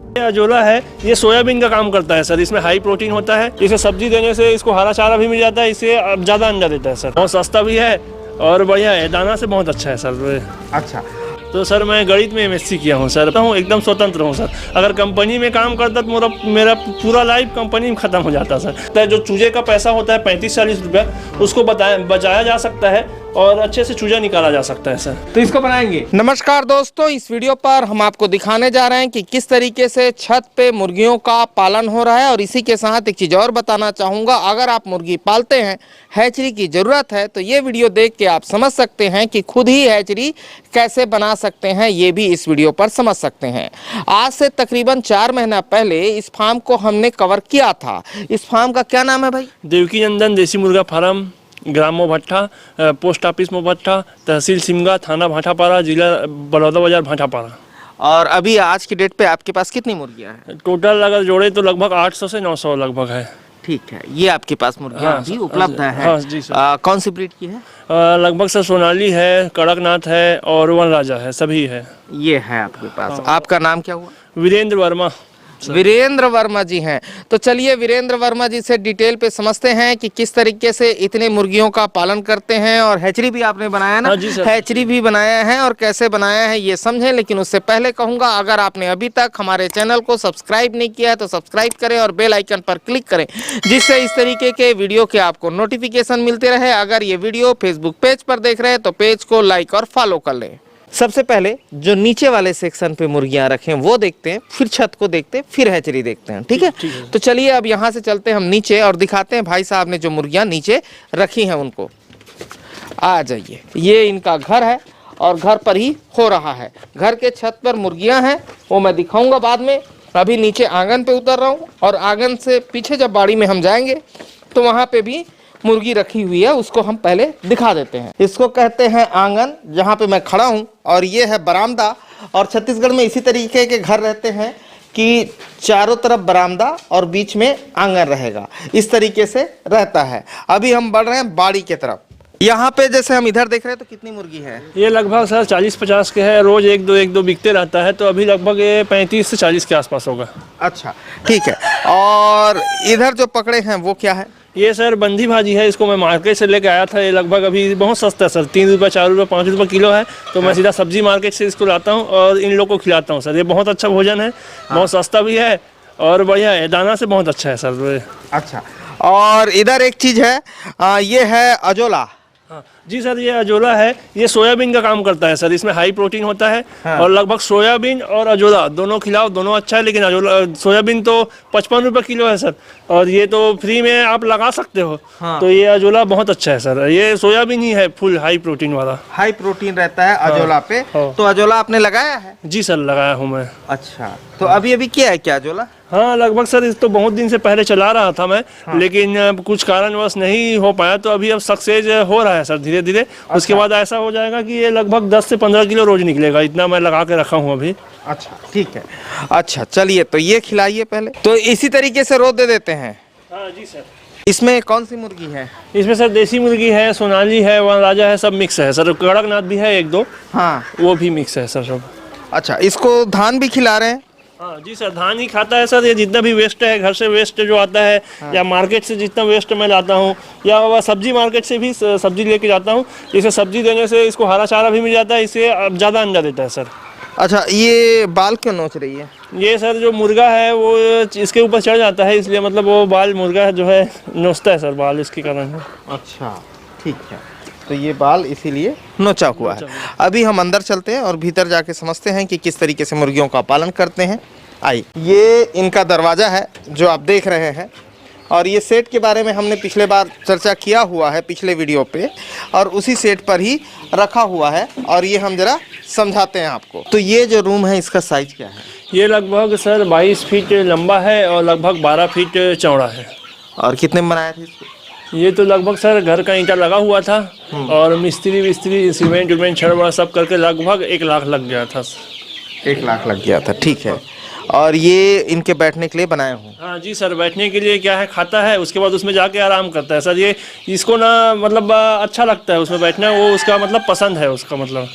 ये अजोला है, ये सोयाबीन का काम करता है सर। इसमें हाई प्रोटीन होता है। इसे सब्जी देने से इसको हरा चारा भी मिल जाता है, इससे ज़्यादा अंडा देता है सर। बहुत सस्ता भी है और बढ़िया है, दाना से बहुत अच्छा है सर। अच्छा, तो सर मैं गणित में MSc किया हूँ सर। हूँ एकदम स्वतंत्र हूँ सर। अगर कंपनी में काम करता तो मेरा पूरा लाइफ कंपनी में ख़त्म हो जाता सर। जो चूजे का पैसा होता है 35-40 रुपया, उसको बचाया जा सकता है और अच्छे से चूजा निकाला जा सकता है सर। तो इसको बनाएंगे। नमस्कार दोस्तों, इस वीडियो पर हम आपको दिखाने जा रहे हैं कि किस तरीके से छत पे मुर्गियों का पालन हो रहा है। और इसी के साथ एक चीज़ और बताना चाहूँगा, अगर आप मुर्गी पालते हैं, हैचरी की ज़रूरत है, तो ये वीडियो देख के आप समझ सकते हैं कि खुद ही हैचरी कैसे बना सकते हैं, ये भी इस वीडियो पर समझ सकते हैं। आज से तकरीबन 4 महीना पहले इस फार्म को हमने कवर किया था। इस फार्म का क्या नाम है भाई? देवकी नंदन देसी मुर्गा फार्म, ग्राम मोभट्ठा, पोस्ट ऑफिस मोभट्ठा, तहसील सिमगा, थाना भाटापारा, जिला बलौदाबाजार भाटापारा। और अभी आज की डेट पे आपके पास कितनी मुर्गियां हैं? टोटल अगर जोड़े तो लगभग 800 से 900 लगभग है। ठीक है, ये आपके पास मुर्गियां हाँ, अभी उपलब्ध है? हाँ जी सर। कौन सी ब्रीड की है? लगभग सर सोनाली है, कड़कनाथ है और वन राजा है, सभी है। ये है आपके पास। आपका नाम क्या हुआ? वीरेंद्र वर्मा। वीरेंद्र वर्मा जी हैं। तो चलिए वीरेंद्र वर्मा जी से डिटेल पे समझते हैं कि किस तरीके से इतने मुर्गियों का पालन करते हैं। और हैचरी भी आपने बनाया ना? हाँ जी सर। हैचरी भी बनाया है और कैसे बनाया है ये समझें। लेकिन उससे पहले कहूँगा, अगर आपने अभी तक हमारे चैनल को सब्सक्राइब नहीं किया है तो सब्सक्राइब करें और बेल आइकन पर क्लिक करें, जिससे इस तरीके के वीडियो के आपको नोटिफिकेशन मिलते रहे। अगर ये वीडियो फेसबुक पेज पर देख रहे हैं तो पेज को लाइक और फॉलो कर लें। सबसे पहले जो नीचे वाले सेक्शन पे मुर्गियां रखें वो देखते हैं, फिर छत को देखते हैं, फिर हैचरी देखते हैं। ठीक है? तो चलिए अब यहाँ से चलते हैं हम नीचे और दिखाते हैं भाई साहब ने जो मुर्गियां नीचे रखी हैं उनको। आ जाइए, ये इनका घर है और घर पर ही हो रहा है। घर के छत पर मुर्गियां हैं, वो मैं दिखाऊंगा बाद में। अभी नीचे आंगन पे उतर रहा हूँ और आंगन से पीछे जब बाड़ी में हम जाएंगे तो वहाँ पे भी मुर्गी रखी हुई है, उसको हम पहले दिखा देते हैं। इसको कहते हैं आंगन, जहाँ पे मैं खड़ा हूँ, और ये है बरामदा। और छत्तीसगढ़ में इसी तरीके के घर रहते हैं कि चारों तरफ बरामदा और बीच में आंगन रहेगा, इस तरीके से रहता है। अभी हम बढ़ रहे हैं बाड़ी के तरफ। यहाँ पे जैसे हम इधर देख रहे हैं तो कितनी मुर्गी है? ये लगभग सर 40-50 के है। रोज एक दो बिकते रहता है, तो अभी लगभग ये 35 से 40 के आसपास होगा। अच्छा, ठीक है। और इधर जो पकड़े हैं वो क्या है? ये सर बंदी भाजी है। इसको मैं मार्केट से लेके आया था। ये लगभग अभी बहुत सस्ता है सर, 3 रुपये, 4 रुपये, 5 रुपये किलो है। तो मैं सीधा सब्जी मार्केट से इसको लाता हूँ और इन लोगों को खिलाता हूँ सर। ये बहुत अच्छा भोजन है, बहुत सस्ता भी है और बढ़िया है, दाना से बहुत अच्छा है सर। अच्छा, और इधर एक चीज़ है, ये है अजोला। हाँ जी सर, ये अजोला है। ये सोयाबीन का काम करता है सर। इसमें हाई प्रोटीन होता है। हाँ। और लगभग सोयाबीन और अजोला दोनों खिलाओ, दोनों अच्छा है। लेकिन अजोला सोयाबीन तो 55 रुपये किलो है सर, और ये तो फ्री में आप लगा सकते हो। हाँ। तो ये अजोला बहुत अच्छा है सर। ये सोयाबीन ही है, फुल हाई प्रोटीन वाला। हाई प्रोटीन रहता है अजोला पे। हाँ। तो अजोला आपने लगाया है? जी सर, लगाया हूँ मैं। अच्छा, तो अभी क्या है क्या अजोला? हाँ लगभग सर, इस तो बहुत दिन से पहले चला रहा था मैं। हाँ। लेकिन कुछ कारणवश नहीं हो पाया, तो अभी अब सक्सेस हो रहा है सर धीरे धीरे। अच्छा। उसके बाद ऐसा हो जाएगा कि ये लगभग 10 से 15 किलो रोज निकलेगा, इतना मैं लगा के रखा हूँ अभी। अच्छा, ठीक है। अच्छा चलिए, तो ये खिलाइए पहले। तो इसी तरीके से रोज दे देते हैं? हाँ जी सर। इसमें कौन सी मुर्गी है? इसमें सर देसी मुर्गी है, सोनाली है, वन राजा है, सब मिक्स है सर। कड़कनाथ भी है 1-2। हाँ, वो भी मिक्स है सर सब। अच्छा, इसको धान भी खिला रहे हैं? हाँ जी सर, धान ही खाता है सर। ये जितना भी वेस्ट है, घर से वेस्ट जो आता है। हाँ। या मार्केट से जितना वेस्ट मैं लाता हूँ, या सब्जी मार्केट से भी सब्जी लेके जाता हूँ। इसे सब्जी देने से इसको हरा चारा भी मिल जाता है, इससे ज़्यादा अंडा देता है सर। अच्छा, ये बाल क्यों नोच रही है? ये सर जो मुर्गा है वो इसके ऊपर चढ़ जाता है, इसलिए मतलब वो बाल मुर्गा जो है नोचता है सर, बाल इसके कारण है। अच्छा, ठीक है। तो ये बाल इसीलिए नोचा हुआ है। अभी हम अंदर चलते हैं और भीतर जाके समझते हैं कि किस तरीके से मुर्गियों का पालन करते हैं। आइए, ये इनका दरवाज़ा है जो आप देख रहे हैं। और ये सेट के बारे में हमने पिछले बार चर्चा किया हुआ है पिछले वीडियो पे, और उसी सेट पर ही रखा हुआ है। और ये हम जरा समझाते हैं आपको। तो ये जो रूम है, इसका साइज क्या है? ये लगभग सर 22 फीट लंबा है और लगभग 12 फीट चौड़ा है। और कितने में बनाया था इसको? ये तो लगभग सर घर का ईंटा लगा हुआ था और मिस्त्री विस्त्री सीमेंट छड़ वड़ सब करके लगभग 1 लाख लग गया था। 1 लाख लग गया था, ठीक है। और ये इनके बैठने के लिए बनाया हूँ। हाँ जी सर, बैठने के लिए क्या है, खाता है उसके बाद उसमें जाके आराम करता है सर। ये इसको ना मतलब अच्छा लगता है उसमें बैठना, वो उसका मतलब पसंद है उसका मतलब।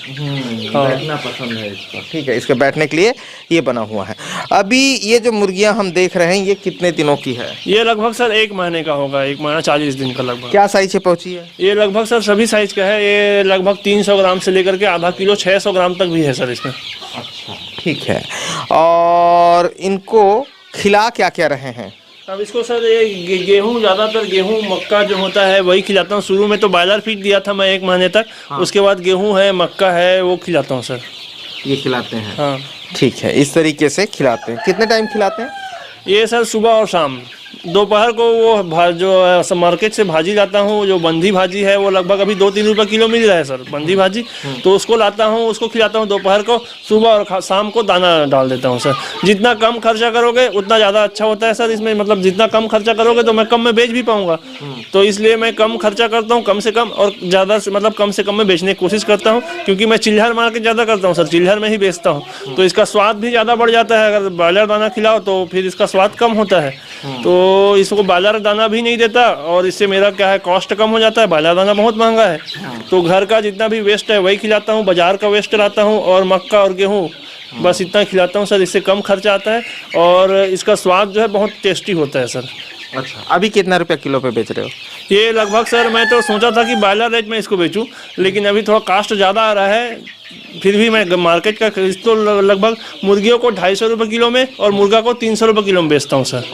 हाँ। बैठना पसंद है इसको, ठीक है। इसके बैठने के लिए ये बना हुआ है। अभी ये जो मुर्गियां हम देख रहे हैं ये कितने दिनों की है? ये लगभग सर 1 महीने का होगा, 1 महीना 40 दिन का लगभग। क्या साइज से पहुंची है? ये लगभग सर सभी साइज का है। ये लगभग 300 ग्राम से लेकर के आधा किलो 600 ग्राम तक भी है सर इसमें। अच्छा, ठीक है। और इनको खिला क्या क्या रहे हैं? अब इसको सर ये गेहूँ, ज़्यादातर गेहूँ मक्का जो होता है वही खिलाता हूँ। शुरू में तो बॉयलर फीड दिया था मैं 1 महीने तक। हाँ। उसके बाद गेहूँ है, मक्का है, वो खिलाता हूँ सर। ये खिलाते हैं? हाँ ठीक है, इस तरीके से खिलाते हैं। कितने टाइम खिलाते हैं? ये सर सुबह और शाम। दोपहर को वो जो मार्केट से भाजी लाता हूँ, जो बंधी भाजी है, वो लगभग अभी 2-3 रुपये किलो मिल रहा है सर बंधी भाजी। तो उसको लाता हूँ, उसको खिलाता हूँ दोपहर को। सुबह और शाम को दाना डाल देता हूँ सर। जितना कम खर्चा करोगे उतना ज़्यादा अच्छा होता है सर इसमें। मतलब जितना कम खर्चा करोगे तो मैं कम में बेच भी पाऊँगा। तो इसलिए मैं कम खर्चा करता हूँ, कम से कम, और ज़्यादा से मतलब कम से कम में बेचने की कोशिश करता हूँ। क्योंकि मैं चिल्हर मार्केट ज़्यादा करता हूँ सर, चिल्हर में ही बेचता हूँ। तो इसका स्वाद भी ज़्यादा बढ़ जाता है। अगर बॉयलर दाना खिलाओ तो फिर इसका स्वाद कम होता है। तो इसको बॉयलर दाना भी नहीं देता, और इससे मेरा क्या है, कॉस्ट कम हो जाता है। बॉयलर दाना बहुत महंगा है। तो घर का जितना भी वेस्ट है वही खिलाता हूँ, बाजार का वेस्ट लाता हूँ, और मक्का और गेहूँ, बस इतना खिलाता हूँ सर। इससे कम खर्चा आता है और इसका स्वाद जो है बहुत टेस्टी होता है सर। अच्छा, अभी कितना रुपया किलो पे बेच रहे हो? ये लगभग सर मैं तो सोचा था कि बॉयलर रेट में इसको बेचूं, लेकिन अभी थोड़ा कास्ट ज़्यादा आ रहा है। फिर भी मैं मार्केट का तो लगभग मुर्गियों को 250 रुपये किलो में और मुर्गा को 300 रुपये किलो में बेचता हूँ सर।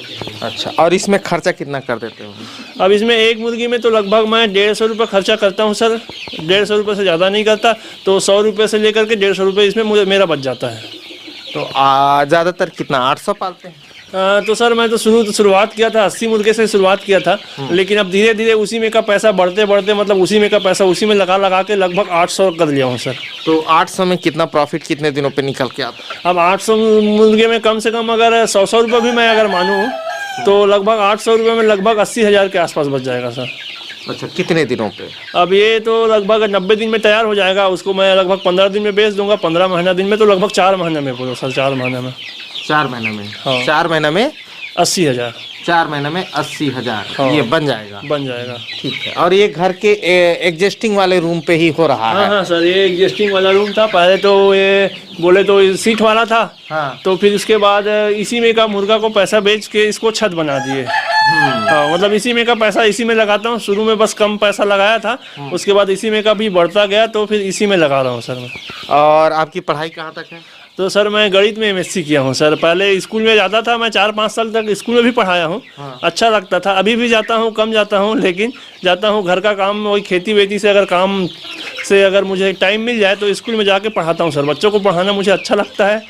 अच्छा, और इसमें खर्चा कितना कर देते हो? अब इसमें एक मुर्गी में तो लगभग मैं 150 रुपये खर्चा करता हूँ सर। 150 रुपये से ज़्यादा नहीं करता। तो 100 रुपये से लेकर के 150 रुपये इसमें मेरा बच जाता है। तो ज़्यादातर कितना, 800 पालते हैं? तो सर मैं तो शुरुआत किया था 80 मुर्गे से शुरुआत किया था। लेकिन अब धीरे धीरे उसी में का पैसा बढ़ते बढ़ते, मतलब उसी में का पैसा उसी में लगा के लगभग 800 कर लिया हूँ सर। तो 800 में कितना प्रॉफिट कितने दिनों पे निकल के आता? अब 800 मुर्गे में कम से कम अगर 100 रुपये भी मैं अगर मानूँ तो लगभग 800 रुपये में लगभग 80,000 के आसपास बच जाएगा सर। अच्छा, कितने दिनों पे? अब ये तो लगभग 90 दिन में तैयार हो जाएगा। उसको मैं लगभग 15 दिन में बेच दूंगा। 15 महीना दिन में तो लगभग 4 महीने में बोलो सर, 4 महीने में। 4 महीने में? हाँ। 4 महीने में 80,000। 4 महीने में 80,000। हाँ। ये बन जाएगा? बन जाएगा। ठीक है। और ये घर के एग्जिस्टिंग वाले रूम पे ही हो रहा है? हाँ सर, ये एग्जिस्टिंग वाला रूम था। पहले तो ये बोले तो सीट वाला था। हाँ। तो फिर उसके बाद इसी में का मुर्गा को पैसा बेच के इसको छत बना दिए। हाँ, मतलब इसी में का पैसा इसी में लगाता हूँ। शुरू में बस कम पैसा लगाया था, उसके बाद इसी में का भी बढ़ता गया, तो फिर इसी में लगा रहा हूँ सर मैं। और आपकी पढ़ाई कहाँ तक है? तो सर मैं गणित में MSc किया हूँ सर। पहले स्कूल में जाता था मैं, 4-5 साल तक स्कूल में भी पढ़ाया हूँ। हाँ। अच्छा लगता था। अभी भी जाता हूँ, कम जाता हूँ, लेकिन जाता हूँ। घर का काम, वही खेती वेती से अगर काम से अगर मुझे टाइम मिल जाए तो स्कूल में जाके पढ़ाता हूँ सर। बच्चों को पढ़ाना मुझे अच्छा लगता है,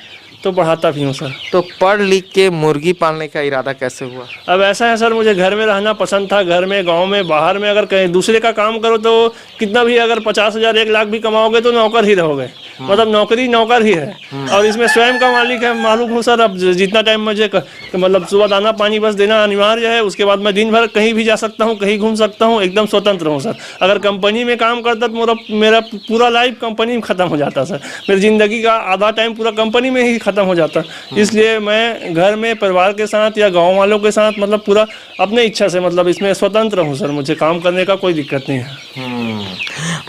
तो पढ़ाता भी हूँ सर। तो पढ़ लिख के मुर्गी पालने का इरादा कैसे हुआ? अब ऐसा है सर, मुझे घर में रहना पसंद था। घर में, गांव में, बाहर में अगर कहीं दूसरे का काम करो तो कितना भी, अगर 50,000 1 लाख भी कमाओगे तो नौकर ही रहोगे। मतलब नौकरी नौकर ही है। और इसमें स्वयं का मालिक है, मालूम हूँ सर। अब जितना टाइम मुझे मतलब सुबह दाना पानी बस देना अनिवार्य है। उसके बाद मैं दिन भर कहीं भी जा सकता हूँ, कहीं घूम सकता हूँ, एकदम स्वतंत्र हूँ सर। अगर कंपनी में काम करता तो मेरा पूरा लाइफ कंपनी में ख़त्म हो जाता सर। मेरी ज़िंदगी का आधा टाइम पूरा कंपनी में ही ख़त्म हो जाता। इसलिए मैं घर में परिवार के साथ या गाँव वालों के साथ, मतलब पूरा अपने इच्छा से, मतलब इसमें स्वतंत्र हूँ सर। मुझे काम करने का कोई दिक्कत नहीं है।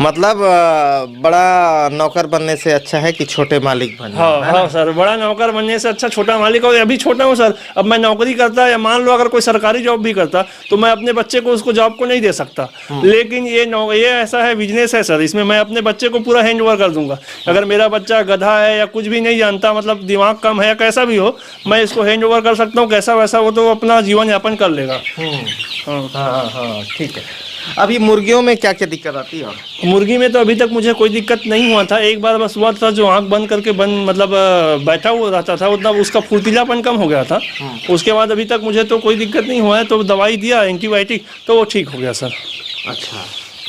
मतलब बड़ा नौकर बनने से अच्छा है कि छोटे मालिक बनना? हाँ सर, बड़ा नौकर बनने से अच्छा छोटा मालिक। और अभी छोटा हूँ सर। अब मैं नौकरी करता या मान लो अगर कोई सरकारी जॉब भी करता तो मैं अपने बच्चे को उसको जॉब को नहीं दे सकता। लेकिन ये ऐसा है, बिजनेस है सर। इसमें मैं अपने बच्चे को पूरा हैंड ओवर कर दूंगा। अगर मेरा बच्चा गधा है या कुछ भी नहीं जानता, मतलब दिमाग कम है या कैसा भी हो, मैं इसको हैंड ओवर कर सकता हूँ। कैसा वैसा वो तो अपना जीवन यापन कर लेगा। हाँ, ठीक है। अभी मुर्गियों में क्या क्या दिक्कत आती है? मुर्गी में तो अभी तक मुझे कोई दिक्कत नहीं हुआ था। एक बार बस हुआ था, जो आंख बंद करके मतलब बैठा हुआ रहता था, उतना उसका फुर्तीलापन कम हो गया था। उसके बाद अभी तक मुझे तो कोई दिक्कत नहीं हुआ है। तो दवाई दिया एंटीबायोटिक, तो वो ठीक हो गया सर। अच्छा,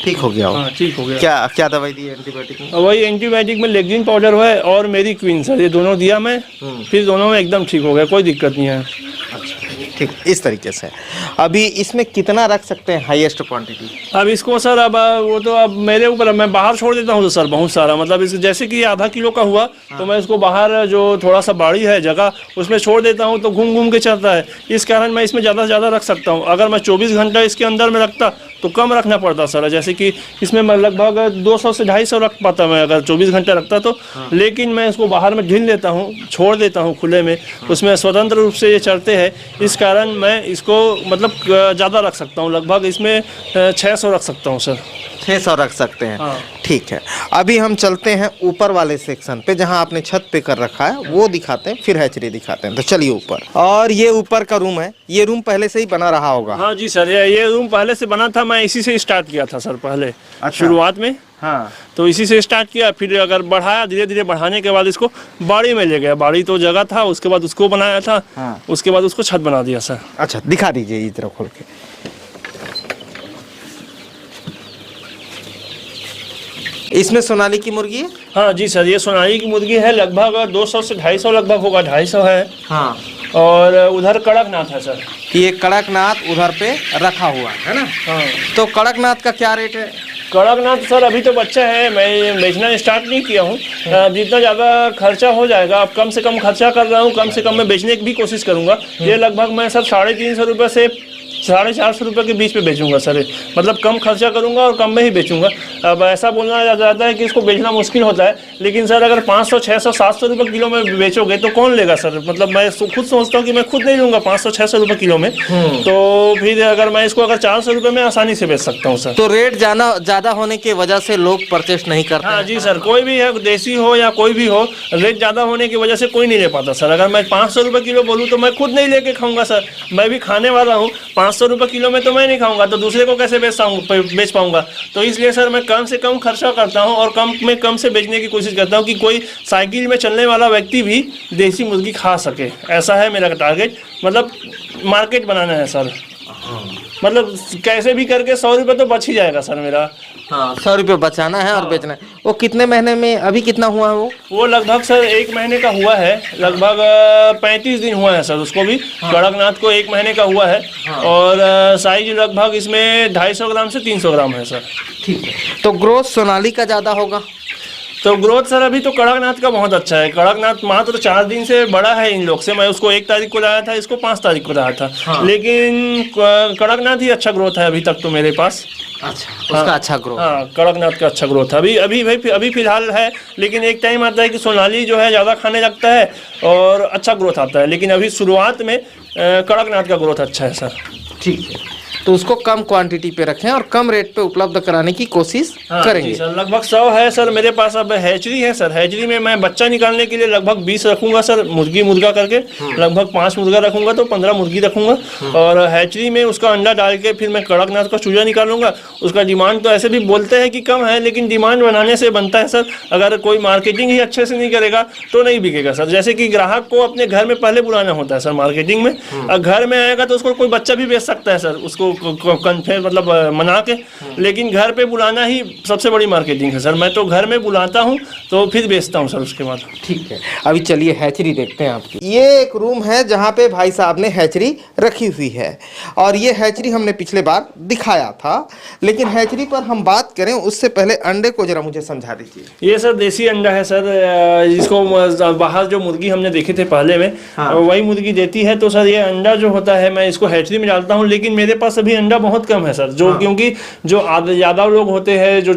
ठीक हो गया? हाँ, ठीक हो गया। क्या क्या दवाई दी एंटीबायोटिक में? वही एंटीबायोटिक में लेग्जिन पाउडर है और मेरी क्वीन सर, ये दोनों दिया मैं। फिर दोनों में एकदम ठीक हो गया, कोई दिक्कत नहीं है। अच्छा, ठीक, इस तरीके से। अभी इसमें कितना रख सकते हैं हाईएस्ट क्वांटिटी? अब इसको सर अब वो तो अब मेरे ऊपर है, मैं बाहर छोड़ देता हूँ तो सर बहुत सारा, मतलब इस जैसे कि आधा किलो का हुआ तो मैं इसको बाहर जो थोड़ा सा बाड़ी है जगह उसमें छोड़ देता हूँ तो घूम घूम के चलता है। इस कारण मैं इसमें ज़्यादा से ज़्यादा रख सकता हूँ। अगर मैं 24 घंटा इसके अंदर में रखता तो कम रखना पड़ता सर, जैसे कि इसमें मैं लगभग 200 से 250 रख पाता मैं अगर 24 घंटा रखता तो। लेकिन मैं इसको बाहर में ढील देता हूँ, छोड़ देता हूँ खुले में, उसमें स्वतंत्र रूप से ये चलते हैं। इस कारण मैं इसको मतलब ज़्यादा रख सकता हूँ, लगभग इसमें 600 रख सकता हूँ सर। 600 रख सकते हैं। हाँ। ठीक है, अभी हम चलते हैं ऊपर वाले सेक्शन पे जहां आपने छत पे कर रखा है, वो दिखाते हैं, फिर हैचरी दिखाते हैं। तो चलिए ऊपर। और ये ऊपर का रूम है, ये रूम पहले से ही बना रहा होगा? हाँ जी सर, ये रूम पहले से बना था, मैं इसी से स्टार्ट किया था सर पहले। अच्छा। शुरुआत में हाँ। तो इसी से स्टार्ट किया, फिर अगर बढ़ाया, धीरे धीरे बढ़ाने के बाद इसको बाड़ी में ले गया। बाड़ी तो जगह था, उसके बाद उसको बनाया था। हाँ। उसके बाद उसको छत बना दिया सर। अच्छा, दिखा दीजिए इस तरह खोल के। इसमें सोनाली की मुर्गी है? हाँ जी सर, ये सोनाली की मुर्गी है, लगभग 200 से 250 लगभग होगा, 250 है। हाँ। और उधर कड़कनाथ है सर। ये कड़कनाथ उधर पे रखा हुआ है ना? हाँ। तो कड़कनाथ का क्या रेट है? कड़कनाथ सर अभी तो बच्चा है, मैं बेचना स्टार्ट नहीं किया हूँ। जितना ज़्यादा खर्चा हो जाएगा, अब कम से कम खर्चा कर रहा हूँ, कम से कम मैं बेचने की भी कोशिश करूँगा। ये लगभग मैं सर 350 रुपये से 450 रुपये के बीच में बेचूंगा सर, मतलब कम खर्चा करूंगा और कम में ही बेचूंगा। अब ऐसा बोलना जाता है कि इसको बेचना मुश्किल होता है, लेकिन सर अगर 500, 600, 700 रुपये किलो में बेचोगे तो कौन लेगा सर? मतलब मैं खुद सोचता हूँ कि मैं खुद नहीं लूँगा 500, 600 रुपये किलो में, तो फिर अगर मैं इसको अगर 400 रुपये में आसानी से बेच सकता हूँ सर। तो रेट ज़्यादा होने की वजह से लोग परचेस नहीं करते? हाँ जी सर, कोई भी है, देसी हो या कोई भी हो, रेट ज़्यादा होने की वजह से कोई नहीं ले पाता सर। अगर मैं 500 रुपये किलो बोलूँ तो मैं खुद नहीं लेके खाऊंगा सर, मैं भी खाने वाला हूँ। 500 रुपये किलो में तो मैं नहीं खाऊंगा, तो दूसरे को कैसे बेच पाऊंगा? तो इसलिए सर मैं कम से कम खर्चा करता हूं और कम से बेचने की कोशिश करता हूं कि कोई साइकिल में चलने वाला व्यक्ति भी देसी मुर्गी खा सके। ऐसा है मेरा टारगेट, मतलब मार्केट बनाना है सर। मतलब कैसे भी करके 100 रुपये तो बच ही जाएगा सर मेरा। हाँ, 100 रुपये बचाना है और बेचना है। वो कितने महीने में, अभी कितना हुआ है वो लगभग सर 1 महीने का हुआ है, लगभग 35 दिन हुआ है सर उसको भी। हाँ। कड़कनाथ को 1 महीने का हुआ है। हाँ। और साइज लगभग इसमें 250 ग्राम से 300 ग्राम है सर। ठीक है, तो ग्रोथ सोनाली का ज़्यादा होगा? तो ग्रोथ सर अभी तो कड़कनाथ का बहुत अच्छा है। कड़कनाथ मात्र 4 दिन से बड़ा है इन लोग से। मैं उसको 1 तारीख को लाया था, इसको 5 तारीख को लाया था। हाँ। लेकिन कड़कनाथ ही अच्छा ग्रोथ है अभी तक तो मेरे पास। अच्छा, उसका अच्छा ग्रोथ? हाँ, कड़कनाथ का अच्छा ग्रोथ है अभी फिलहाल है। लेकिन एक टाइम आता है कि सोनाली जो है ज़्यादा खाने लगता है और अच्छा ग्रोथ आता है, लेकिन अभी शुरुआत में कड़कनाथ का ग्रोथ अच्छा है सर। ठीक है, तो उसको कम क्वांटिटी पे रखें और कम रेट पे उपलब्ध कराने की कोशिश करेंगे सर। लगभग 100 है सर मेरे पास। अब हैचरी है सर, हैचरी में मैं बच्चा निकालने के लिए लगभग 20 रखूंगा सर, मुर्गा करके। लगभग 5 मुर्गा रखूंगा तो 15 मुर्गी रखूंगा। और हैचरी में उसका अंडा डाल के फिर मैं कड़कनाथ का चूजा निकालूंगा। उसका डिमांड तो ऐसे भी बोलते हैं कि कम है, लेकिन डिमांड बनाने से बनता है सर। अगर कोई मार्केटिंग ही अच्छे से नहीं करेगा तो नहीं बिकेगा सर। जैसे कि ग्राहक को अपने घर में पहले बुलाना होता है सर मार्केटिंग में। घर में आएगा तो उसको कोई बच्चा भी बेच सकता है सर, उसको मतलब मना के। लेकिन घर पे बुलाना ही सबसे बड़ी मार्केटिंग है सर। मैं तो घर में बुलाता हूँ तो फिर बेचता हूँ सर उसके बाद। ठीक है, अभी चलिए हैचरी देखते हैं आपकी। ये एक रूम है जहाँ पे भाई साहब ने हैचरी रखी हुई है, और ये हैचरी हमने पिछले बार दिखाया था। लेकिन हैचरी पर हम बात करें उससे पहले अंडे को जरा मुझे समझा दीजिए। ये सर देसी अंडा है सर, जिसको बाहर जो मुर्गी हमने देखे थे पहले में, हाँ। वही मुर्गी देती है। तो सर ये अंडा जो होता है मैं इसको हैचरी में डालता हूँ, लेकिन मेरे पास अभी अंडा बहुत कम है सर। जो हाँ। क्योंकि जो यादव लोग होते हैं, जो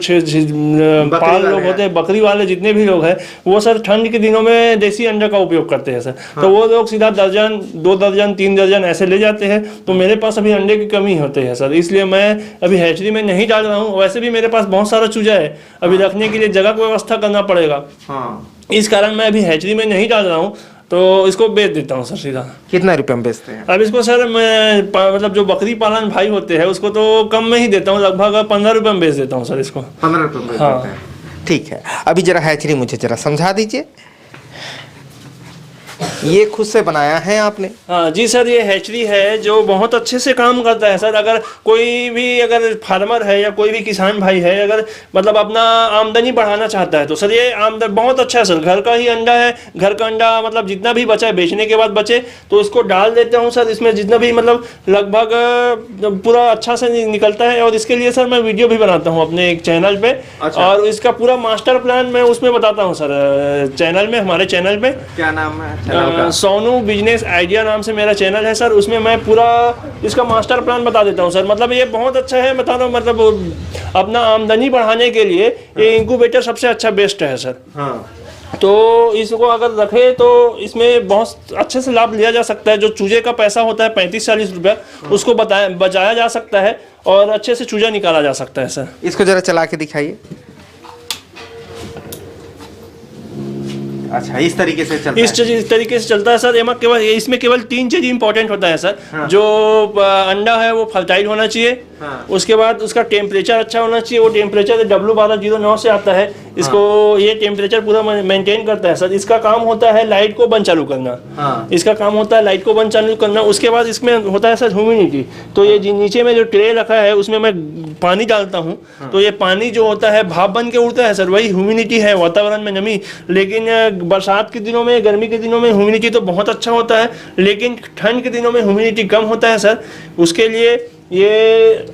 पाल लोग होते हैं, बकरी वाले जितने भी लोग हैं, वो सर ठंड के दिनों में देसी अंडा का उपयोग करते हैं सर। हाँ। तो वो लोग सीधा दर्जन, 2 दर्जन, 3 दर्जन ऐसे ले जाते हैं। तो मेरे पास अभी अंडे की कमी होती है सर, इसलिए मैं अभी हैचरी में नहीं डाल रहा हूँ। वैसे भी मेरे पास बहुत सारा चूजा है, अभी रखने के लिए जगह की व्यवस्था करना पड़ेगा। इस कारण मैं अभी हैचरी में नहीं डाल रहा हूँ, तो इसको बेच देता हूँ सर सीधा। कितना रुपये में बेचते हैं? अब इसको सर मैं मतलब जो बकरी पालन भाई होते हैं उसको तो कम में ही देता हूँ, लगभग 15 रुपये में बेच देता हूँ सर इसको। 15 रुपये में बेच देते हैं। ठीक है, अभी जरा हैचरी मुझे जरा समझा दीजिए। ये खुद से बनाया है आपने? हाँ जी सर, ये हैचरी है जो बहुत अच्छे से काम करता है सर। अगर कोई भी अगर फार्मर है या कोई भी किसान भाई है, अगर मतलब अपना आमदनी बढ़ाना चाहता है तो सर ये आमदनी बहुत अच्छा है सर। घर का ही अंडा है, घर का अंडा मतलब जितना भी बचा है बेचने के बाद बचे तो उसको डाल देता हूँ सर। इसमें जितना भी मतलब लगभग पूरा अच्छा से निकलता है। और इसके लिए सर मैं वीडियो भी बनाता हूँ अपने एक चैनल पे। अच्छा। और इसका पूरा मास्टर प्लान मैं उसमें बताता हूँ सर, चैनल में, हमारे चैनल पे। क्या नाम है चैनल का? सोनू बिजनेस आइडिया नाम से मेरा चैनल है सर। उसमें मैं पूरा इसका मास्टर प्लान बता देता हूँ सर। मतलब ये बहुत अच्छा है, बता रहा हूँ। मतलब अपना आमदनी बढ़ाने के लिए ये इंक्यूबेटर सबसे अच्छा बेस्ट है सर। हाँ। तो इसको अगर रखे तो इसमें बहुत अच्छे से लाभ लिया जा सकता है। जो चूजे का पैसा होता है 35-40 रुपया, उसको बचाया जा सकता है और अच्छे से चूजा निकाला जा सकता है सर। इसको जरा चला के दिखाइए। अच्छा, इस तरीके से चलता है। इस तरीके से चलता है सर। इसमें केवल 3 चीज इंपॉर्टेंट होता है सर। हाँ। जो अंडा है वो फर्टाइल होना चाहिए। हाँ। उसके बाद उसका टेम्परेचर अच्छा होना चाहिए। वो टेम्परेचर W1209 से आता है। इसको ये टेम्परेचर पूरा मेंटेन करता है सर। इसका काम होता है लाइट को बंद चालू करना। हाँ। इसका काम होता है लाइट को बंद चालू करना। उसके बाद इसमें होता है सर ह्यूमिडिटी। तो ये नीचे में जो ट्रे रखा है उसमें मैं पानी डालता हूँ। तो ये पानी जो होता है भाप बन के उड़ता है सर, वही ह्यूमिडिटी है, वातावरण में नमी। लेकिन बरसात के दिनों में, गर्मी के दिनों में ह्यूमिडिटी तो बहुत अच्छा होता है, लेकिन ठंड के दिनों में ह्यूमिडिटी कम होता है सर। उसके लिए ये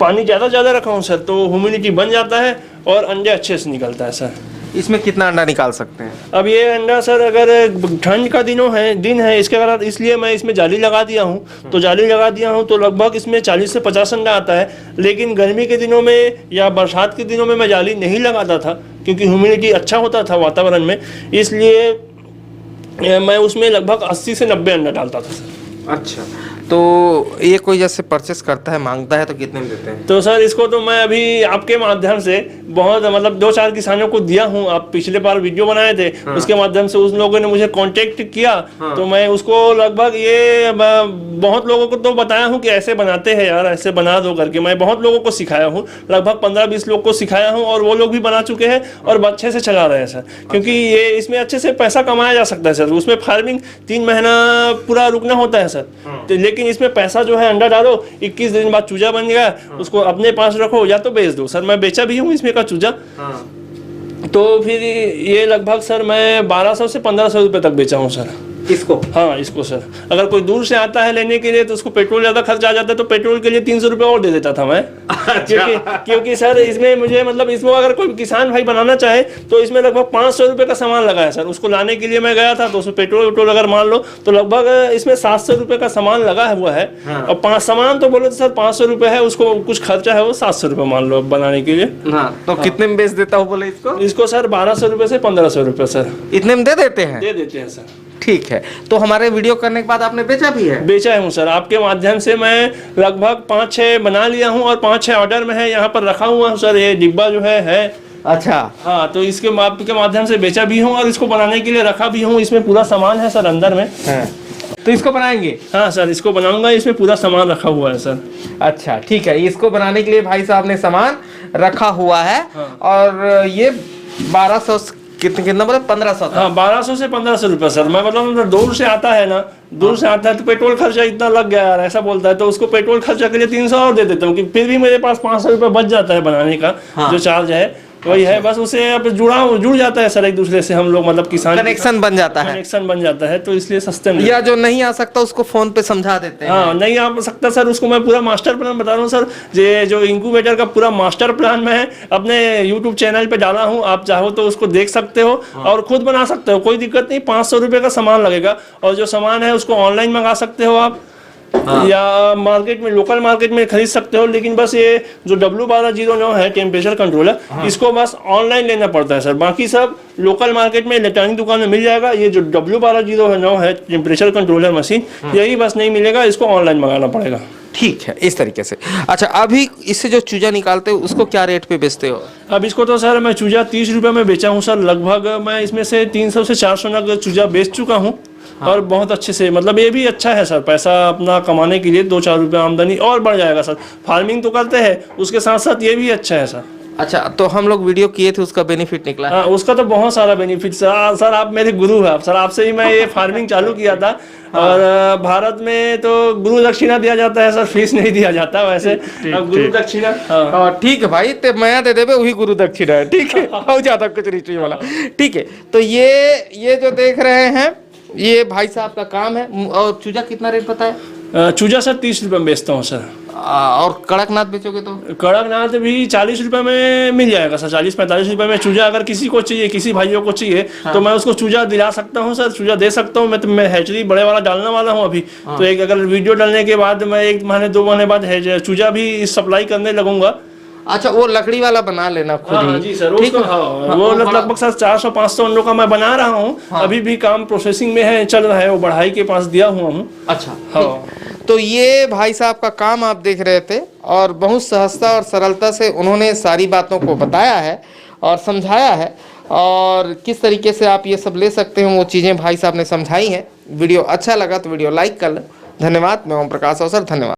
पानी ज़्यादा रखा हूँ सर, तो ह्यूमिडिटी बन जाता है और अंडे अच्छे से निकलता है सर। इसमें कितना अंडा निकाल सकते हैं? अब ये अंडा सर अगर ठंड का दिन है इसके बाद, इसलिए मैं इसमें जाली लगा दिया हूँ। तो जाली लगा दिया हूँ तो लगभग इसमें 40 से 50 अंडा आता है। लेकिन गर्मी के दिनों में या बरसात के दिनों में मैं जाली नहीं लगाता था, क्योंकि ह्यूमिडिटी अच्छा होता था वातावरण में। इसलिए मैं उसमें लगभग 80 से 90 अंडा डालता था सर। अच्छा, तो ये कोई जैसे परचेस करता है, मांगता है तो कितने में देते हैं? तो सर इसको तो मैं अभी आपके माध्यम से बहुत मतलब 2-4 किसानों को दिया हूँ। आप पिछले बार वीडियो बनाए थे। हाँ। उसके माध्यम से उन लोगों ने मुझे कांटेक्ट किया। हाँ। तो मैं उसको लगभग ये बहुत लोगों को तो बताया हूँ कि ऐसे बनाते हैं यार, ऐसे बना दो करके। मैं बहुत लोगों को सिखाया हूँ, लगभग 15-20 लोग को सिखाया हूँ और वो लोग भी बना चुके हैं और अच्छे से चला रहे हैं सर। क्योंकि ये इसमें अच्छे से पैसा कमाया जा सकता है सर। उसमें फार्मिंग 3 महीना पूरा रुकना होता है सर। लेकिन इसमें पैसा जो है, अंडा डालो, 21 दिन बाद चूजा बन गया, उसको अपने पास रखो या तो बेच दो सर। मैं बेचा भी हूँ इसमें का चूजा। तो फिर ये लगभग सर मैं 1200 से 1500 रुपये तक बेचा हूँ सर इसको। हाँ, इसको सर। अगर कोई दूर से आता है लेने के लिए तो उसको पेट्रोल ज़्यादा खर्च आ जाता है, तो पेट्रोल के लिए 300 रुपये और दे देता था मैं। क्योंकि सर इसमें मुझे मतलब इसमें अगर कोई किसान भाई बनाना चाहे तो इसमें लगभग 500 रुपये का सामान लगा है सर। उसको लाने के लिए मैं गया था तो उसमें पेट्रोल अगर मान लो तो लगभग इसमें 700 रुपये का सामान लगा हुआ है। हाँ। और 5 सामान तो बोलो तो सर 500 रुपये है, उसको कुछ खर्चा है वो 700 रुपये मान लो बनाने के लिए। हाँ, तो कितने में बेच देता हूँ बोले इसको सर 1200 रुपये से 1500 रुपये सर। इतने में दे देते हैं? दे देते हैं सर। ठीक है, तो हमारे वीडियो करने के बाद आपने बेचा भी है? बेचा हूँ सर, आपके माध्यम से मैं लगभग 5-6 बना लिया हूँ और 5-6 ऑर्डर में है, यहाँ पर रखा हुआ हूँ सर। ये डिब्बा जो है। अच्छा। हाँ, तो इसके माध्यम से बेचा भी हूँ और इसको बनाने के लिए रखा भी हूँ। इसमें पूरा सामान है सर अंदर में। हाँ। तो इसको बनाएंगे? हाँ सर, इसको बनाऊंगा। इसमें पूरा सामान रखा हुआ है सर। अच्छा, ठीक है। इसको बनाने के लिए भाई साहब ने सामान रखा हुआ है। हाँ। और ये 1200 कितना बोले? 1500। हाँ, 1200 से 1500 रुपये सर। मैं मतलब दूर से आता है ना, दूर से आता है तो पेट्रोल खर्चा इतना लग गया यार, ऐसा बोलता है। तो उसको पेट्रोल खर्चा के लिए 300 और दे देता हूँ कि फिर भी मेरे पास 500 रुपये बच जाता है बनाने का। हाँ। जो चार्ज है वही है, बस उसे अब जुड़ जाता है सर एक दूसरे से। हम लोग मतलब किसान कनेक्शन बन जाता है तो इसलिए सस्ते में। या जो नहीं आ सकता उसको फोन पे समझा देते हैं। हाँ, नहीं आ सकता सर, उसको मैं पूरा मास्टर प्लान बता रहा हूँ सर। ये जो इंक्यूबेटर का पूरा मास्टर प्लान मैं अपने यूट्यूब चैनल पे डाला हूँ। आप चाहो तो उसको देख सकते हो। हाँ। और खुद बना सकते हो, कोई दिक्कत नहीं। 500 रुपये का सामान लगेगा और जो सामान है उसको ऑनलाइन मंगा सकते हो आप। हाँ। या मार्केट में, लोकल मार्केट में खरीद सकते हो। लेकिन बस ये जो W1209 है टेम्परेचर कंट्रोलर। हाँ। इसको बस ऑनलाइन लेना पड़ता है सर। बाकी सब लोकल मार्केट में इलेक्ट्रॉनिक दुकान में मिल जाएगा। ये जो W1209 है टेम्परेचर कंट्रोलर मशीन, यही बस नहीं मिलेगा, इसको ऑनलाइन मंगाना पड़ेगा। ठीक है, इस तरीके से। अच्छा, अभी इससे जो चूजा निकालते हो उसको क्या रेट पे बेचते हो? अब इसको तो सर मैं चूजा 30 रुपये में बेचा हूँ सर। लगभग मैं इसमें से 300 से 400 नग चूजा बेच चुका हूँ। हाँ। और बहुत अच्छे से, मतलब ये भी अच्छा है सर। पैसा अपना कमाने के लिए 2-4 रुपये आमदनी और बढ़ जाएगा सर। फार्मिंग तो करते हैं, उसके साथ साथ ये भी अच्छा है सर। अच्छा, तो हम लोग वीडियो किए थे, उसका बेनिफिट निकला है? हाँ, उसका तो बहुत सारा बेनिफिट सर। सर आप मेरे गुरु हैं सर, आपसे ही मैं ये फार्मिंग चालू किया था। और भारत में तो गुरु दक्षिणा दिया जाता है सर, फीस नहीं दिया जाता वैसे। अब गुरु दक्षिणा, हाँ ठीक है भाई, तो मैं दे देवे वही गुरु दक्षिणा है, ठीक है। हो जाता कुछ रिश्ते वाला, ठीक है। तो ये जो देख रहे हैं, ये भाई साहब का काम है। और चूजा कितना रेट पता है? चूजा सर 30 रुपये में बेचता हूँ सर। और कड़कनाथ बेचोगे तो? कड़कनाथ भी 40 रुपये में मिल जाएगा सर, 40-45 रुपये में चूजा। अगर किसी को चाहिए, किसी भाइयों को चाहिए, हाँ। तो मैं उसको चूजा दिला सकता हूँ सर, चूजा दे सकता हूँ। मैं हैचरी बड़े वाला डालने वाला हूँ अभी, हाँ। तो एक अगर वीडियो डालने के बाद मैं 1 महीने 2 महीने बाद चूजा भी सप्लाई करने लगूंगा। अच्छा, वो लकड़ी वाला बना लेना खुद ही। हाँ जी सर, उसको वो लगभग सर 400-500 अंडों का मैं बना रहा हूँ। हाँ। अभी भी काम प्रोसेसिंग में है, चल रहा है, वो बढ़ाई के पास दिया हुआ हूँ। अच्छा, हाँ। तो ये भाई साहब का काम आप देख रहे थे, और बहुत सहजता और सरलता से उन्होंने सारी बातों को बताया है और समझाया है, और किस तरीके से आप ये सब ले सकते हैं वो चीज़ें भाई साहब ने समझाई हैं। वीडियो अच्छा लगा तो वीडियो लाइक कर लें। धन्यवाद। मैं ओम प्रकाश अवसर, धन्यवाद।